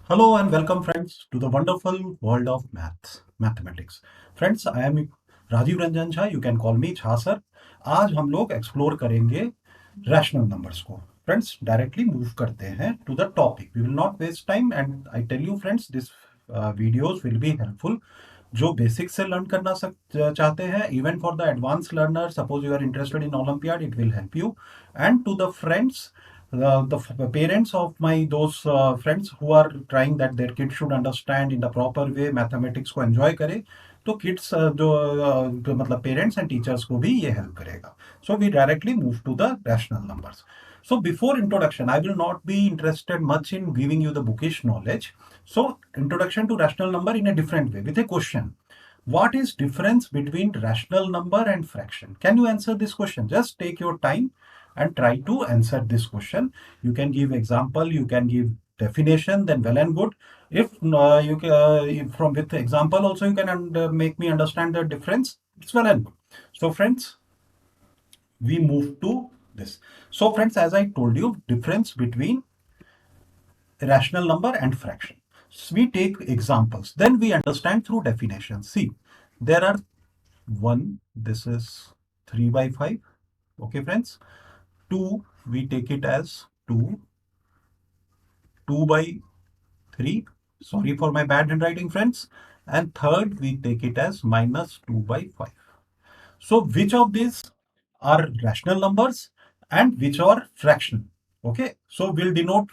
Hello and welcome, friends, to the wonderful world of mathematics. Friends, I am Rajiv Ranjan Jha. You can call me Jha sir. आज हम लोग explore करेंगे rational numbers को. Friends, directly move करते हैं to the topic. We will not waste time and I tell you friends, this videos will be helpful. जो basic से learn करना चाहते हैं, even for the advance learner, suppose you are interested in olympiad, it will help you. And to the friends, the parents of my those friends who are trying that their kids should understand in the proper way mathematics को enjoy करे, तो kids जो मतलब parents and teachers को भी ये help करेगा. So we directly move to the rational numbers. So before introduction, I will not be interested much in giving you the bookish knowledge. So introduction to rational number in a different way with a question. What is difference between rational number and fraction? Can you answer this question? Just take your time and try to answer this question. You can give example, you can give definition, then well and good. If from with example also you can make me understand the difference, it's well and good. So friends, we move to this. So friends, as I told you, difference between rational number and fraction. So we take examples, then we understand through definition. See, there are 1, this is 3 by 5. Okay, friends. 2, we take it as 2. 2 by 3. Sorry for my bad handwriting, friends. And third, we take it as minus 2 by 5. So which of these are rational numbers and which are fraction? Okay, so we'll denote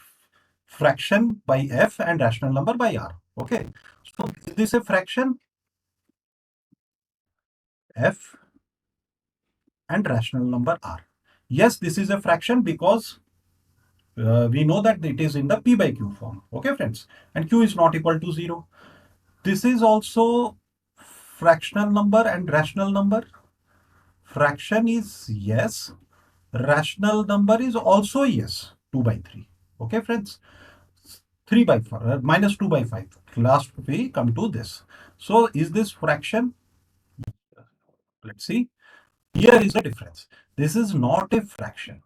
fraction by F and rational number by R. Okay, so is this a fraction? F and rational number R. Yes, this is a fraction because we know that it is in the P by Q form. Okay, friends, and Q is not equal to 0. This is also fractional number and rational number. Fraction is yes, rational number is also yes, 2 by 3. Okay, friends, 3 by 4, minus 2 by 5. Last we come to this. So is this fraction? Let's see. Here is the difference. This is not a fraction.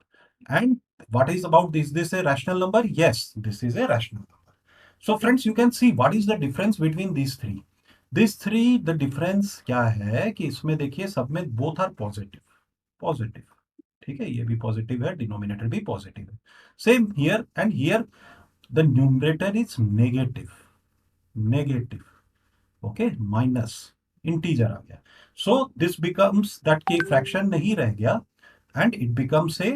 And what is about this? This a rational number? Yes, this is a rational number. So friends, you can see what is the difference between these three. These three, the difference क्या है कि इसमें देखिए सब में both are positive. Positive. ठीक है, ये भी पॉजिटिव है, डिनोमिनेटर भी पॉजिटिव है. Same here and here the numerator is negative. Negative. Okay, minus integer आ गया. सो दिस बिकम्स दैट की फ्रैक्शन नहीं रह गया and it becomes a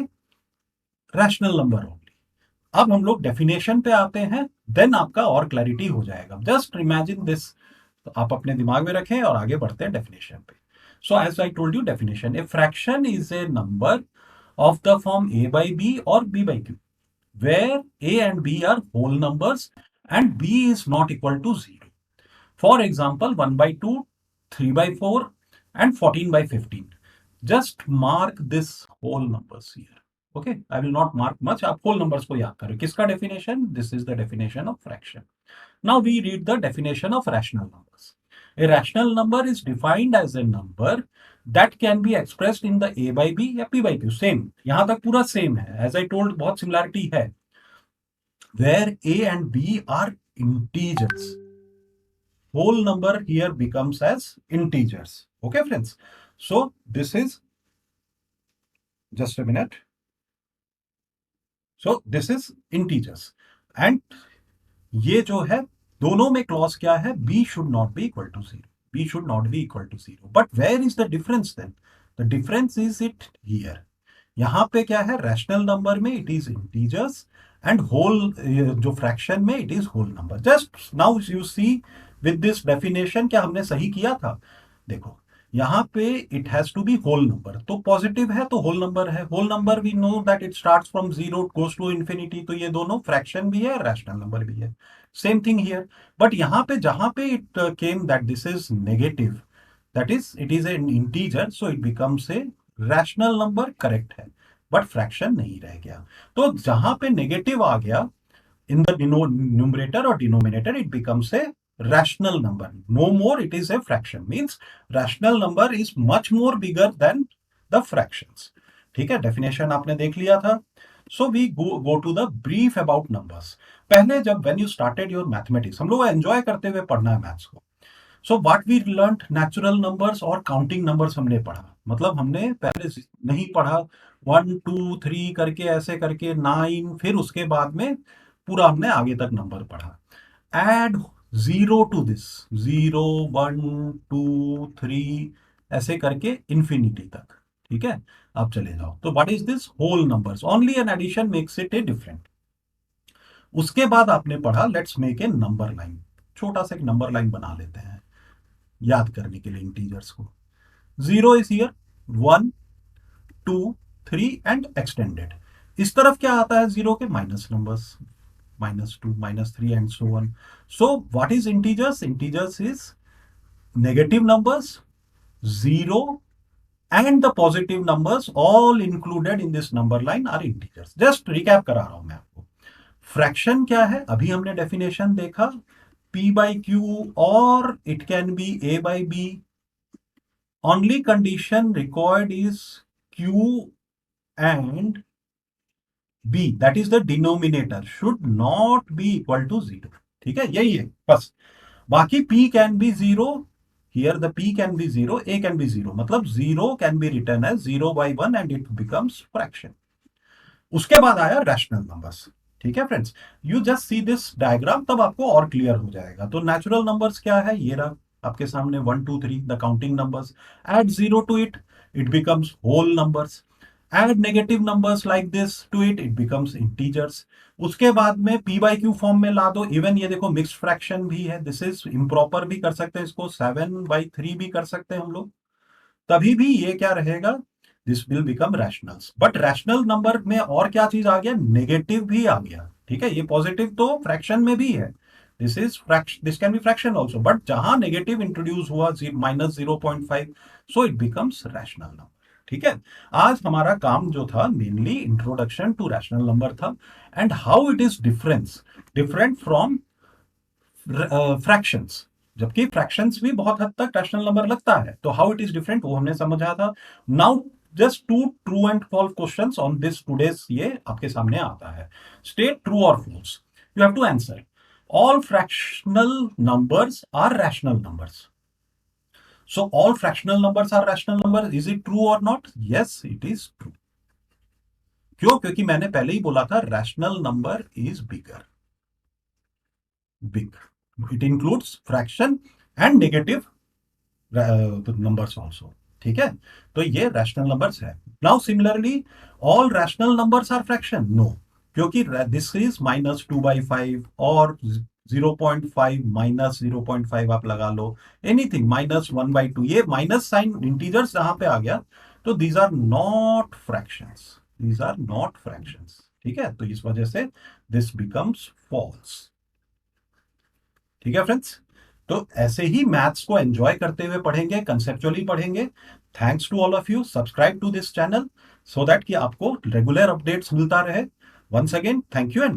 rational number only. अब हम लोग डेफिनेशन पे आते हैं, देन आपका और क्लैरिटी हो जाएगा. जस्ट इमेजिन दिस, तो आप अपने दिमाग में रखें और आगे बढ़ते हैं डेफिनेशन पे. So as I told you definition, a fraction is a number of the form a by b or b by q, where a and b are whole numbers and b is not equal to 0. For example, 1 by 2, 3 by 4 and 14 by 15. Just mark this whole numbers here. Okay, I will not mark much. आप whole numbers को याद करें. किसका definition? This is the definition of fraction. Now we read the definition of rational numbers. A rational number is defined as a number that can be expressed in the a by b या p by q. Same, यहां तक पूरा same है. As I told, बहुत similarity है. Where a and b are integers. Whole number here becomes as integers. Okay, friends. So this is, just a minute. So this is integers. And ये जो है, दोनों में क्लॉज क्या है? b should not be equal to 0. b should not be equal to 0. But where is the difference then? The difference is it here. यहाँ पे क्या है? रैशनल नंबर में it is integers and whole, जो fraction में it is whole number. Just now you see with this definition, क्या हमने सही किया था? देखो, यहाँ पे it has to be whole number, तो पॉजिटिव है तो होल नंबर है. Whole number we know that it starts from 0 goes to infinity, तो ये दोनों फ्रैक्शन भी है, रैशनल नंबर भी है. Same thing here. बट यहाँ पे जहां पे it came that this is negative, that is it is an integer, so it becomes a rational number. Correct है, बट फ्रैक्शन नहीं रह गया. तो जहां पे नेगेटिव आ गया in the numerator or denominator, it becomes a rational number. No more it is a fraction. Means rational number is much more bigger than the fractions. ठीक है, definition आपने देख लिया था. So we go to the brief about numbers. पहले जब when you started your mathematics, हम लोग एंजॉय करते हुए पढ़ना है मैथ्स को। So what we learned, natural numbers और काउंटिंग नंबर्स हमने पढ़ा। मतलब हमने पहले नहीं पढ़ा 1 2 3 करके, ऐसे करके 9, फिर उसके बाद में पूरा हमने आगे तक नंबर पढ़ा। एड जीरो टू दिस, 0 1 2 3 ऐसे करके इंफिनिटी तक। ठीक है, अब चले जाओ। तो what is this? Whole numbers, only an addition makes it a different. उसके बाद आपने पढ़ा let's make a number line. छोटा सा एक नंबर लाइन बना लेते हैं याद करने के लिए इंटीजर्स को। 0 इज हियर, 1 2 3 एंड एक्सटेंडेड। इस तरफ क्या आता है जीरो के? Minus numbers, -2 -3 and so on. So what is integers? Integers is negative numbers, zero and the positive numbers all included in this number line are integers. Just recap करा रहा हूं मैं आपको। फ्रैक्शन क्या है? अभी हमने डेफिनेशन देखा, p by q और it can be a by b. Only condition required is q and b, that is the denominator should not be equal to 0. ठीक है, यही है बस। बाकी p can be 0, here the p can be 0, a can be 0, मतलब 0 can be written as 0/1 and it becomes fraction. उसके बाद आया रैशनल नंबर्स। ठीक है friends, you just see this diagram, तब आपको और क्लियर हो जाएगा। तो नेचुरल नंबर्स क्या है? ये रहा आपके सामने 1 2 3 the counting numbers. Add zero to it, it becomes whole numbers. Add negative numbers like this to it, it becomes integers. उसके बाद में p बाई क्यू फॉर्म में ला दो। इवन ये देखो मिक्स्ड फ्रैक्शन भी है, दिस इज इम्प्रॉपर भी कर सकते हैं इसको, 7/3 भी कर सकते हैं हम लोग। तभी भी ये क्या रहेगा? This will become rationals. But rational number में और क्या चीज आ गया? नेगेटिव भी आ गया। ठीक है, ये पॉजिटिव तो फ्रैक्शन में भी है, this is fraction, this can be fraction also, but जहां नेगेटिव इंट्रोड्यूस हुआ -0.5, so it becomes rational number. ठीक है, आज हमारा काम जो था mainly introduction to rational number था, and how it is different from fractions. जबकि फ्रैक्शंस भी बहुत हद तक रैशनल नंबर लगता है, तो हाउ इट इज डिफरेंट वो हमने समझा था। Now just to true and false questions on this today's, ये आपके सामने आता है। स्टेट ट्रू और false, you have to answer. All fractional numbers are rational numbers. So all fractional numbers are rational numbers. Is it true or not? Yes, it is true. क्यों? क्योंकि मैंने पहले ही बोला था rational number is bigger, big, it includes fraction and negative numbers also. ठीक है, तो ये रैशनल नंबर्स है। Now similarly all rational numbers are fraction? No, क्योंकि दिस इज -2/5 और 0.5 -0.5 आप लगा लो, एनीथिंग -1/2, ये माइनस साइन इंटीजर्स जहां पे आ गया, तो these are not fractions, these are not fractions. ठीक है, तो इस वजह से दिस बिकम्स फॉल्स। ठीक है फ्रेंड्स, तो ऐसे ही मैथ्स को एंजॉय करते हुए पढ़ेंगे, कंसेप्चुअली पढ़ेंगे। Thanks to all of you, subscribe to this channel so that कि आपको रेगुलर अपडेट्स मिलता रहे। Once again thank you and